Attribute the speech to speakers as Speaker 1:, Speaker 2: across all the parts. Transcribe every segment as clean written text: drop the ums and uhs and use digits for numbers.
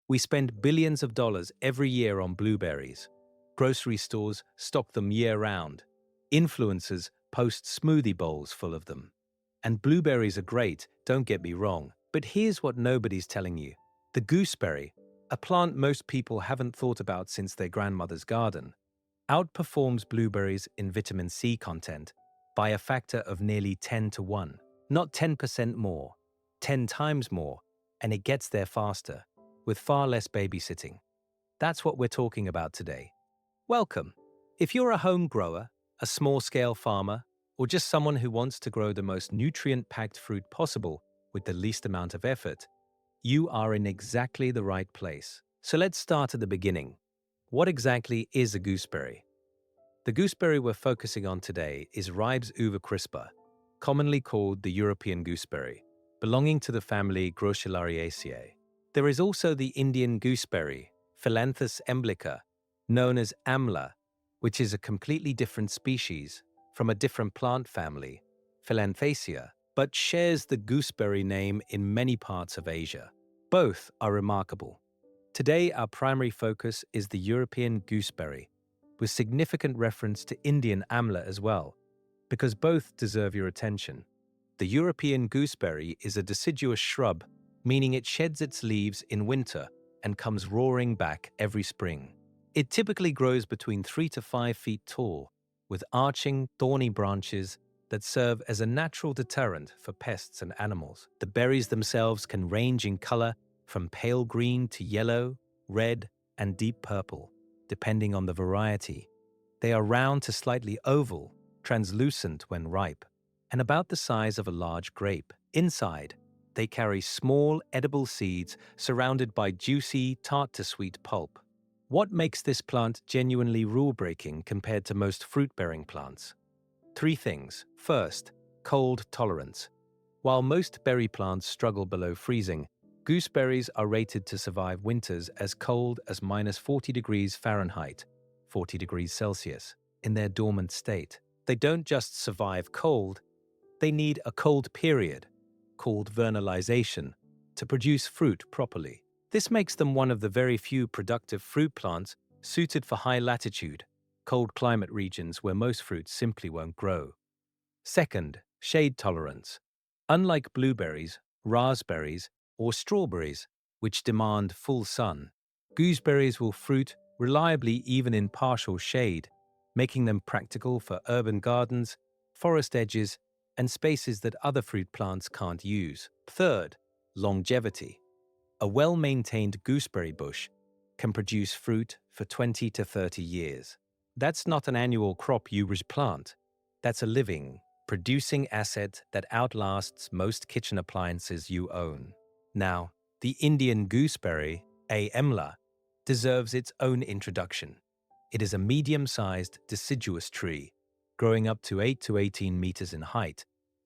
Speaker 1: We spend billions of dollars every year on blueberries. Grocery stores stock them year-round. Influencers post smoothie bowls full of them. And blueberries are great, don't get me wrong, but here's what nobody's telling you. The gooseberry, a plant most people haven't thought about since their grandmother's garden, outperforms blueberries in vitamin C content by a factor of nearly 10 to 1. Not 10% more, 10 times more, and it gets there faster, with far less babysitting. That's what we're talking about today. Welcome. If you're a home grower, a small-scale farmer, or just someone who wants to grow the most nutrient-packed fruit possible with the least amount of effort, you are in exactly the right place. So let's start at the beginning. What exactly is a gooseberry? The gooseberry we're focusing on today is Ribes uva crispa, commonly called the European gooseberry, belonging to the family Groseolariaceae. There is also the Indian gooseberry, Philanthus emblica, known as Amla, which is a completely different species from a different plant family, Phyllanthacea, but shares the gooseberry name in many parts of Asia. Both are remarkable. Today, our primary focus is the European gooseberry, with significant reference to Indian Amla as well, because both deserve your attention. The European gooseberry is a deciduous shrub, meaning it sheds its leaves in winter and comes roaring back every spring. It typically grows between 3 to 5 feet tall, with arching, thorny branches that serve as a natural deterrent for pests and animals. The berries themselves can range in color from pale green to yellow, red, and deep purple, depending on the variety. They are round to slightly oval, translucent when ripe, and about the size of a large grape. Inside, they carry small, edible seeds surrounded by juicy, tart-to-sweet pulp. What makes this plant genuinely rule-breaking compared to most fruit-bearing plants? 3 things. First, cold tolerance. While most berry plants struggle below freezing, gooseberries are rated to survive winters as cold as -40 degrees Fahrenheit, 40 degrees Celsius, in their dormant state. They don't just survive cold, they need a cold period, called vernalization, to produce fruit properly. This makes them one of the very few productive fruit plants suited for high-latitude, cold climate regions where most fruits simply won't grow. Second, shade tolerance. Unlike blueberries, raspberries, or strawberries, which demand full sun, gooseberries will fruit reliably even in partial shade, making them practical for urban gardens, forest edges, and spaces that other fruit plants can't use. Third, longevity. A well-maintained gooseberry bush can produce fruit for 20 to 30 years. That's not an annual crop you replant. That's a living, producing asset that outlasts most kitchen appliances you own. Now, the Indian gooseberry, A. Amla, deserves its own introduction. It is a medium-sized deciduous tree, growing up to 8 to 18 meters in height,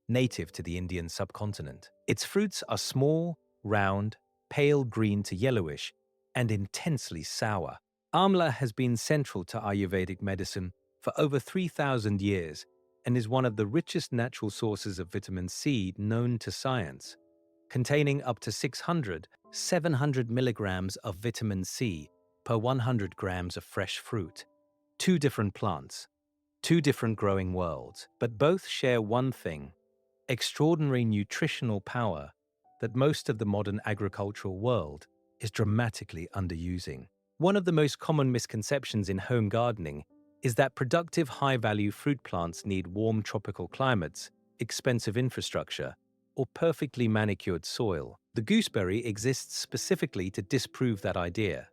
Speaker 1: native to the Indian subcontinent. Its fruits are small, round, pale green to yellowish, and intensely sour. Amla has been central to Ayurvedic medicine for over 3,000 years and is one of the richest natural sources of vitamin C known to science, containing up to 700 milligrams of vitamin C per 100 grams of fresh fruit. 2 different plants, 2 different growing worlds, but both share one thing: extraordinary nutritional power that most of the modern agricultural world is dramatically underusing. One of the most common misconceptions in home gardening is that productive high-value fruit plants need warm tropical climates, expensive infrastructure, or perfectly manicured soil. The gooseberry exists specifically to disprove that idea.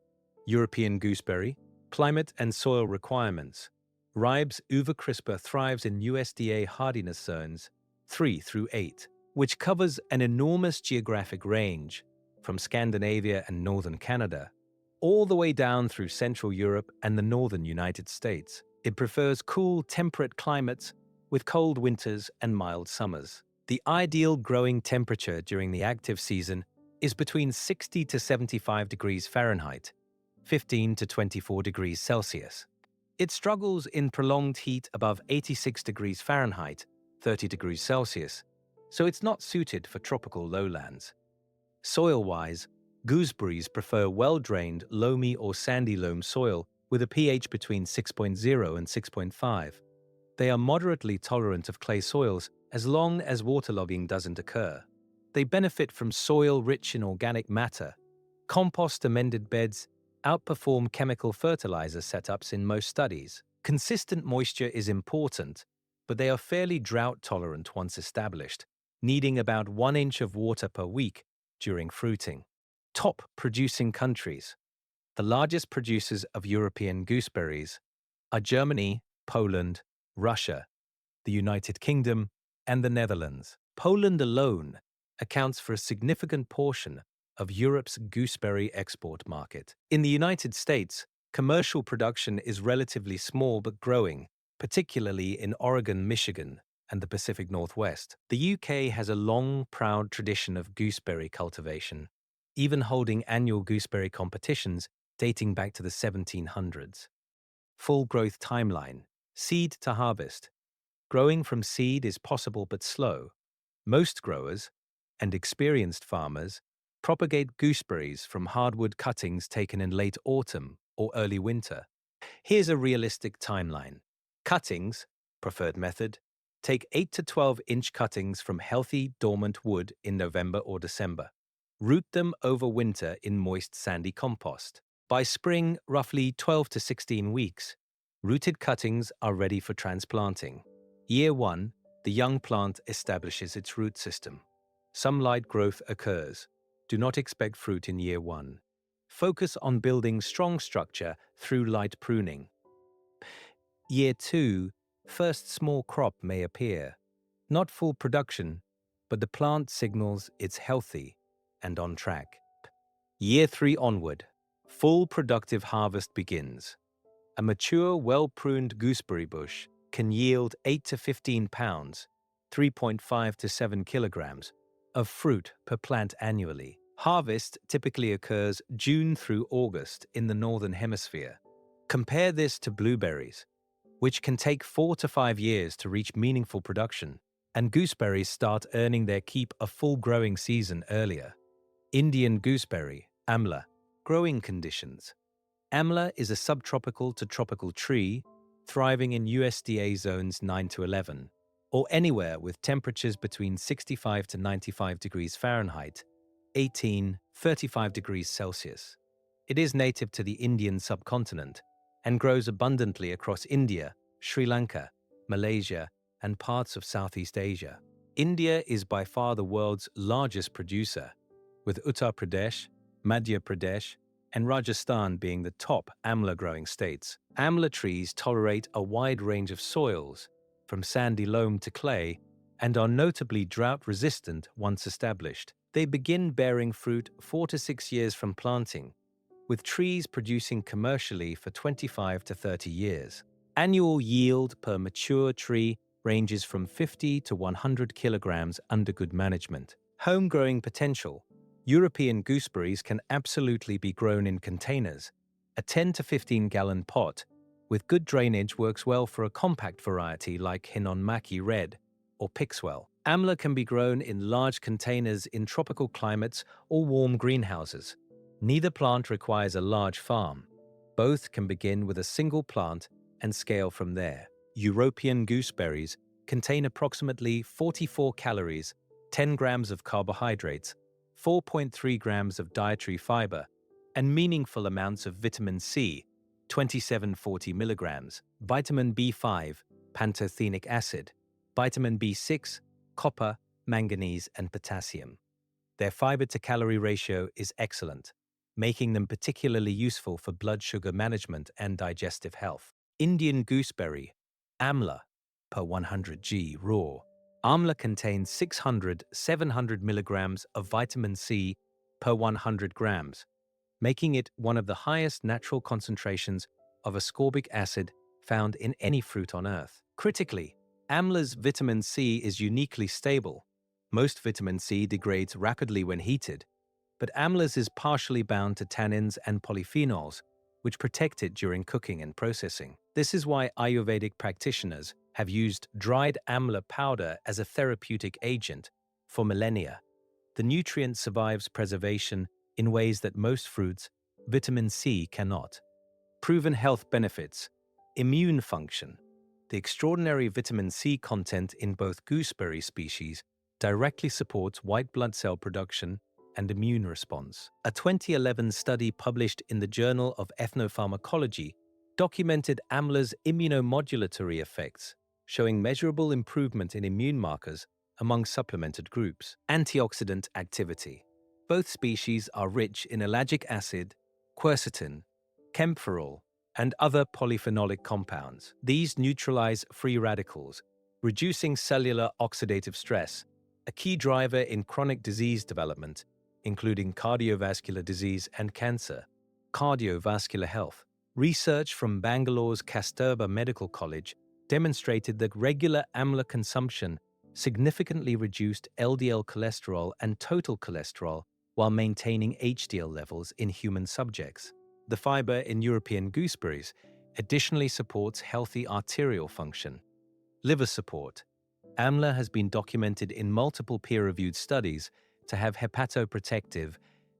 Speaker 1: European gooseberry, climate and soil requirements. Ribes uva crispa thrives in USDA hardiness zones 3 through 8, which covers an enormous geographic range, from Scandinavia and northern Canada, all the way down through Central Europe and the northern United States. It prefers cool, temperate climates with cold winters and mild summers. The ideal growing temperature during the active season is between 60 to 75 degrees Fahrenheit, 15 to 24 degrees Celsius. It struggles in prolonged heat above 86 degrees Fahrenheit, 30 degrees Celsius, so it's not suited for tropical lowlands. Soil-wise, Gooseberries prefer well-drained, loamy or sandy loam soil with a pH between 6.0 and 6.5. They are moderately tolerant of clay soils as long as waterlogging doesn't occur. They benefit from soil rich in organic matter. Compost-amended beds outperform chemical fertilizer setups in most studies. Consistent moisture is important, but they are fairly drought-tolerant once established, needing about 1 inch of water per week during fruiting. Top producing countries. The largest producers of European gooseberries are Germany, Poland, Russia, the United Kingdom, and the Netherlands. Poland alone accounts for a significant portion of Europe's gooseberry export market. In the United States, commercial production is relatively small but growing, particularly in Oregon, Michigan, and the Pacific Northwest. The UK has a long, proud tradition of gooseberry cultivation, even holding annual gooseberry competitions dating back to the 1700s. Full growth timeline. Seed to harvest. Growing from seed is possible but slow. Most growers, and experienced farmers, propagate gooseberries from hardwood cuttings taken in late autumn or early winter. Here's a realistic timeline. Cuttings, preferred method, take 8 to 12-inch cuttings from healthy, dormant wood in November or December. Root them over winter in moist, sandy compost. By spring, roughly 12 to 16 weeks, rooted cuttings are ready for transplanting. Year 1, the young plant establishes its root system. Some light growth occurs. Do not expect fruit in year 1. Focus on building strong structure through light pruning. Year 2, first small crop may appear. Not full production, but the plant signals it's healthy and on track. Year 3 onward, full productive harvest begins. A mature, well-pruned gooseberry bush can yield 8 to 15 pounds, 3.5 to 7 kilograms, of fruit per plant annually. Harvest typically occurs June through August in the Northern Hemisphere. Compare this to blueberries, which can take 4 to 5 years to reach meaningful production, and gooseberries start earning their keep a full growing season earlier. Indian gooseberry, Amla. Growing conditions. Amla is a subtropical to tropical tree thriving in USDA zones 9 to 11, or anywhere with temperatures between 65 to 95 degrees Fahrenheit, 35 degrees Celsius. It is native to the Indian subcontinent and grows abundantly across India, Sri Lanka, Malaysia, and parts of Southeast Asia. India is by far the world's largest producer, with Uttar Pradesh, Madhya Pradesh, and Rajasthan being the top Amla growing states. Amla trees tolerate a wide range of soils, from sandy loam to clay, and are notably drought-resistant once established. They begin bearing fruit 4 to 6 years from planting, with trees producing commercially for 25 to 30 years. Annual yield per mature tree ranges from 50 to 100 kilograms under good management. Home growing potential. European gooseberries can absolutely be grown in containers. A 10 to 15-gallon pot with good drainage works well for a compact variety like Hinonmaki Red or Pixwell. Amla can be grown in large containers in tropical climates or warm greenhouses. Neither plant requires a large farm. Both can begin with a single plant and scale from there. European gooseberries contain approximately 44 calories, 10 grams of carbohydrates, 4.3 grams of dietary fiber, and meaningful amounts of vitamin C, 2740 milligrams, vitamin B5, pantothenic acid, vitamin B6, copper, manganese, and potassium. Their fiber-to-calorie ratio is excellent, making them particularly useful for blood sugar management and digestive health. Indian gooseberry, Amla, per 100 g raw. Amla contains 600-700 milligrams of vitamin C per 100 grams, making it one of the highest natural concentrations of ascorbic acid found in any fruit on Earth. Critically, Amla's vitamin C is uniquely stable. Most vitamin C degrades rapidly when heated, but Amla's is partially bound to tannins and polyphenols, which protect it during cooking and processing. This is why Ayurvedic practitioners have used dried amla powder as a therapeutic agent for millennia. The nutrient survives preservation in ways that most fruits, vitamin C cannot. Proven health benefits: immune function. The extraordinary vitamin C content in both gooseberry species directly supports white blood cell production and immune response. A 2011 study published in the Journal of Ethnopharmacology documented amla's immunomodulatory effects, showing measurable improvement in immune markers among supplemented groups. Antioxidant activity. Both species are rich in ellagic acid, quercetin, camphorol, and other polyphenolic compounds. These neutralize free radicals, reducing cellular oxidative stress, a key driver in chronic disease development, including cardiovascular disease and cancer. Cardiovascular health. Research from Bangalore's Kasturba Medical College demonstrated that regular amla consumption significantly reduced LDL cholesterol and total cholesterol while maintaining HDL levels in human subjects. The fiber in European gooseberries additionally supports healthy arterial function. Liver support. Amla has been documented in multiple peer-reviewed studies to have hepatoprotective,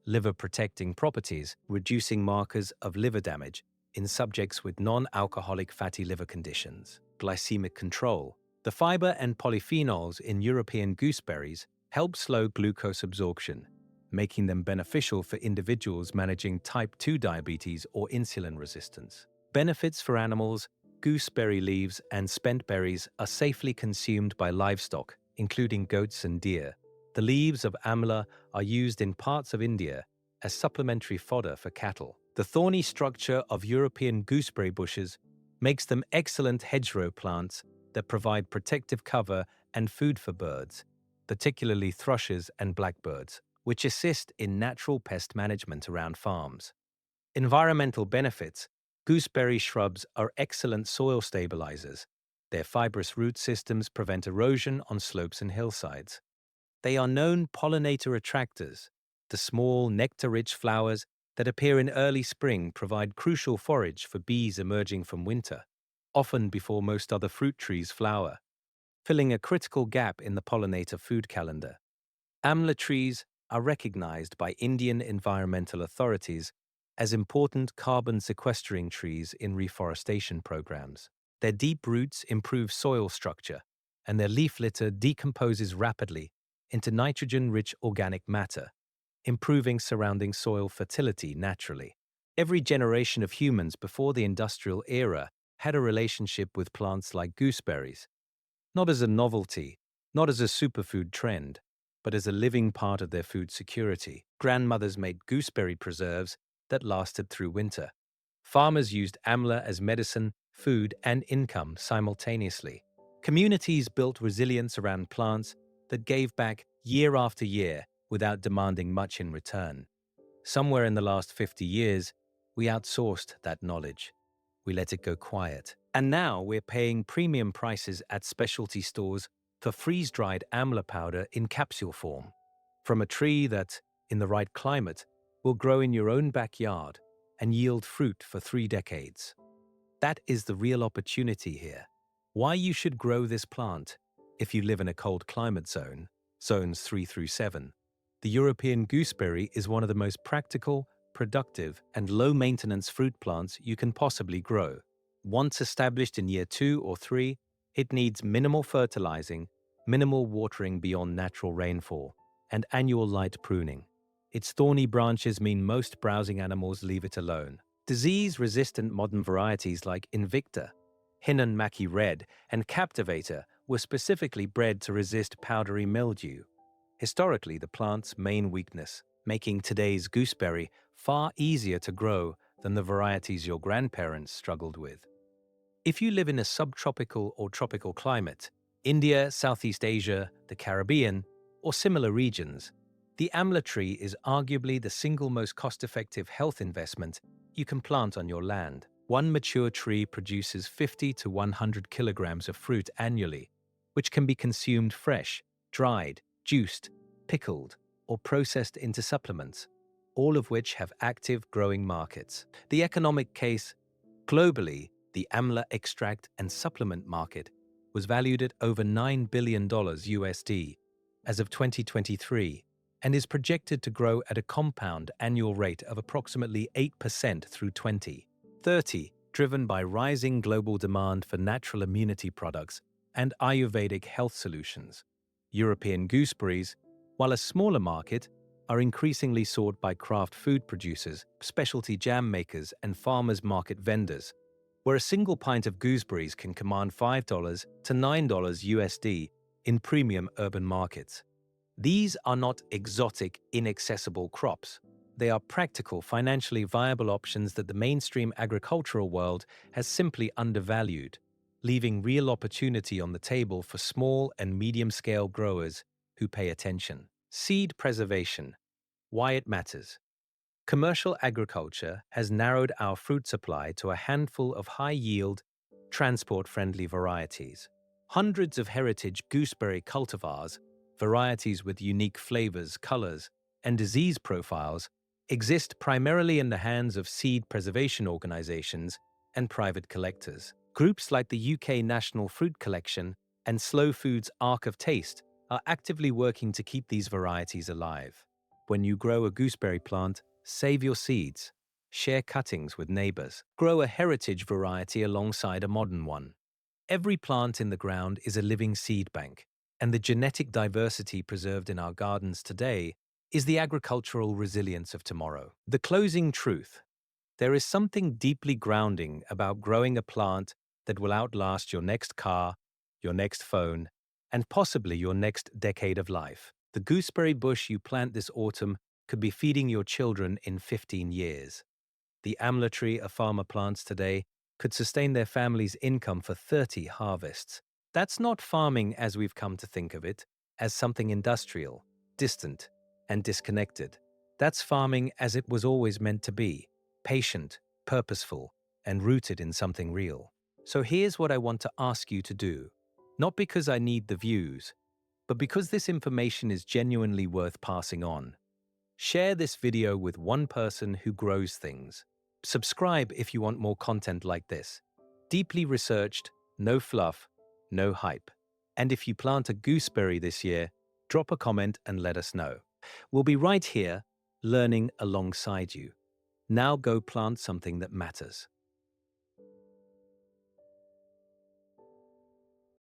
Speaker 1: liver-protecting properties, reducing markers of liver damage in subjects with non-alcoholic fatty liver conditions. Glycemic control. The fiber and polyphenols in European gooseberries help slow glucose absorption, making them beneficial for individuals managing type 2 diabetes or insulin resistance. Benefits for animals. Gooseberry leaves and spent berries are safely consumed by livestock, including goats and deer. The leaves of amla are used in parts of India as supplementary fodder for cattle. The thorny structure of European gooseberry bushes makes them excellent hedgerow plants that provide protective cover and food for birds, particularly thrushes and blackbirds, which assist in natural pest management around farms. Environmental benefits. Gooseberry shrubs are excellent soil stabilizers. Their fibrous root systems prevent erosion on slopes and hillsides. They are known pollinator attractors. The small, nectar-rich flowers that appear in early spring provide crucial forage for bees emerging from winter, often before most other fruit trees flower, filling a critical gap in the pollinator food calendar. Amla trees are recognized by Indian environmental authorities as important carbon sequestering trees in reforestation programs. Their deep roots improve soil structure, and their leaf litter decomposes rapidly into nitrogen-rich organic matter, improving surrounding soil fertility naturally. Every generation of humans before the industrial era had a relationship with plants like gooseberries, not as a novelty, not as a superfood trend, but as a living part of their food security. Grandmothers made gooseberry preserves that lasted through winter. Farmers used amla as medicine, food, and income simultaneously. Communities built resilience around plants that gave back year after year without demanding much in return. Somewhere in the last 50 years, we outsourced that knowledge. We let it go quiet. And now we're paying premium prices at specialty stores for freeze-dried amla powder in capsule form, from a tree that, in the right climate, will grow in your own backyard and yield fruit for 3 decades. That is the real opportunity here. Why you should grow this plant if you live in a cold climate zone, zones 3 through 7. The European gooseberry is one of the most practical, productive, and low-maintenance fruit plants you can possibly grow. Once established in year 2 or 3, it needs minimal fertilizing, minimal watering beyond natural rainfall, and annual light pruning. Its thorny branches mean most browsing animals leave it alone. Disease-resistant modern varieties like Invicta, Hinnon-Mackey Red, and Captivator were specifically bred to resist powdery mildew, historically the plant's main weakness, making today's gooseberry far easier to grow than the varieties your grandparents struggled with. If you live in a subtropical or tropical climate, India, Southeast Asia, the Caribbean, or similar regions, the amla tree is arguably the single most cost-effective health investment you can plant on your land. One mature tree produces 50 to 100 kilograms of fruit annually, which can be consumed fresh, dried, juiced, pickled, or processed into supplements, all of which have active growing markets. The economic case: globally, the amla extract and supplement market was valued at over $9 billion USD as of 2023, and is projected to grow at a compound annual rate of approximately 8% through 2030, driven by rising global demand for natural immunity products and Ayurvedic health solutions. European gooseberries, while a smaller market, are increasingly sought by craft food producers, specialty jam makers, and farmers market vendors, where a single pint of gooseberries can command $5 to $9 USD in premium urban markets. These are not exotic, inaccessible crops. They are practical, financially viable options that the mainstream agricultural world has simply undervalued, leaving real opportunity on the table for small and medium-scale growers who pay attention. Seed preservation. Why it matters. Commercial agriculture has narrowed our fruit supply to a handful of high-yield, transport-friendly varieties. Hundreds of heritage gooseberry cultivars, varieties with unique flavors, colors, and disease profiles, exist primarily in the hands of seed preservation organizations and private collectors. Groups like the UK National Fruit Collection and Slow Food's Ark of Taste are actively working to keep these varieties alive. When you grow a gooseberry plant, save your seeds. Share cuttings with neighbors. Grow a heritage variety alongside a modern one. Every plant in the ground is a living seed bank, and the genetic diversity preserved in our gardens today is the agricultural resilience of tomorrow. The closing truth. There is something deeply grounding about growing a plant that will outlast your next car, your next phone, and possibly your next decade of life. The gooseberry bush you plant this autumn could be feeding your children in 15 years. The Amla tree a farmer plants today could sustain their family's income for 30 harvests. That's not farming as we've come to think of it, as something industrial, distant, and disconnected. That's farming as it was always meant to be, patient, purposeful, and rooted in something real. So here's what I want to ask you to do. Not because I need the views, but because this information is genuinely worth passing on. Share this video with one person who grows things. Subscribe if you want more content like this. Deeply researched, no fluff, no hype. And if you plant a gooseberry this year, drop a comment and let us know. We'll be right here, learning alongside you. Now go plant something that matters.